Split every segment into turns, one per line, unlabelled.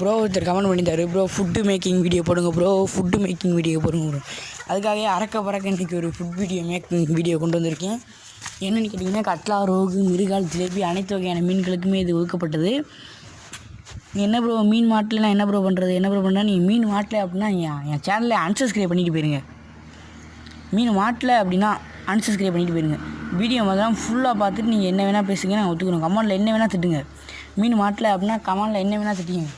Bro ஒருத்தர் comment பண்ணியிருந்தாரு, bro food making video போடுங்க ப்ரோ, ஃபுட்டு மேக்கிங் வீடியோ போடுங்க ப்ரோ. அதுக்காகவே பறக்க இன்றைக்கி ஒரு ஃபுட் மேக்கிங் வீடியோ கொண்டு வந்திருக்கேன். என்னென்னு கேட்டிங்கன்னா, கட்லா, ரோகு, மிருகால், ஜிலேபி அனைத்து வகையான மீன்களுக்குமே இது ஒதுக்கப்பட்டது. என்ன ப்ரோ மீன் மாட்டல நான் என்ன ப்ரோ பண்ணுறது, என்ன ப்ரோ பண்ணால் நீங்கள் மீன் மாட்டல அப்படின்னா என் சேனலில் அன்சப்ஸ்கிரைப் பண்ணிட்டு போயிருங்க. மீன் மாட்டல அப்படின்னா அன்சப்ஸ்கிரைப் பண்ணிட்டு போயிருங்க. வீடியோ முதல்ல ஃபுல்லாக பார்த்துட்டு நீங்கள் என்ன வேணால் பேசுங்க, நான் ஒத்துக்கணும். கமெண்டில் என்ன வேணால் திட்டுங்க. மீன் மாட்டல அப்படின்னா கமெண்டில் என்ன வேணால் திட்டிங்க.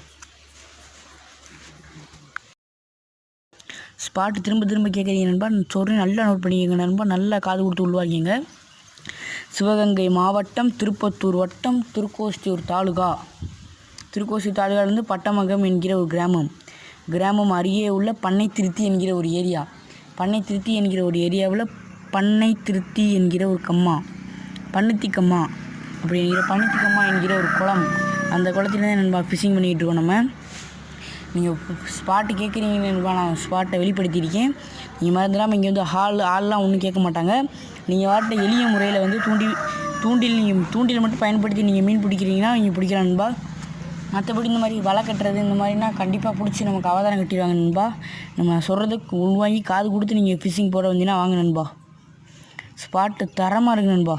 ஸ்பாட்டு திரும்ப கேட்குறீங்க நண்பா, சொல்கிறேன் நல்லா நோட் பண்ணிக்கங்க நண்பா, நல்லா காது கொடுத்து உள்வாங்கிங்க. சிவகங்கை மாவட்டம், திருப்பத்தூர் வட்டம், திருக்கோஷ்டியூர் தாலுகாவிலிருந்து பட்டமகம் என்கிற ஒரு கிராமம் அருகே உள்ள பண்ணைத்திருத்தி என்கிற ஒரு ஏரியா. பண்ணைத்திருத்தி என்கிற ஒரு ஏரியாவில் பண்ணைத்திருத்தி என்கிற ஒரு பன்னித்திக்கம்மா என்கிற ஒரு குளம். அந்த குளத்துலேருந்து நண்பா ஃபிஷிங் பண்ணிக்கிட்டு இருக்கோம். நம்ம நீங்கள் ஸ்பாட்டு கேட்குறீங்க நண்பா, நான் ஸ்பாட்டை வெளிப்படுத்தியிருக்கேன். நீங்கள் மறந்துடாமல் இங்கே வந்து ஆள்லாம் ஒன்றும் கேட்க மாட்டாங்க. நீங்கள் வாட்டில் எளிய முறையில் வந்து தூண்டில் மட்டும் பயன்படுத்தி நீங்கள் மீன் பிடிக்கிறீங்கன்னா நீங்கள் பிடிக்கலாம் நண்பா. மற்றபடி இந்த மாதிரி வலை கட்டுறது இந்த மாதிரினா கண்டிப்பாக பிடிச்சி நமக்கு அவதாரம் கட்டிடுவாங்க நண்பா. நம்ம சொல்கிறதுக்கு உள்வாங்கி காது கொடுத்து நீங்கள் ஃபிஷிங் போட வந்தீங்கன்னா வாங்க நண்பா. ஸ்பாட்டு தரமாக இருக்குது நண்பா.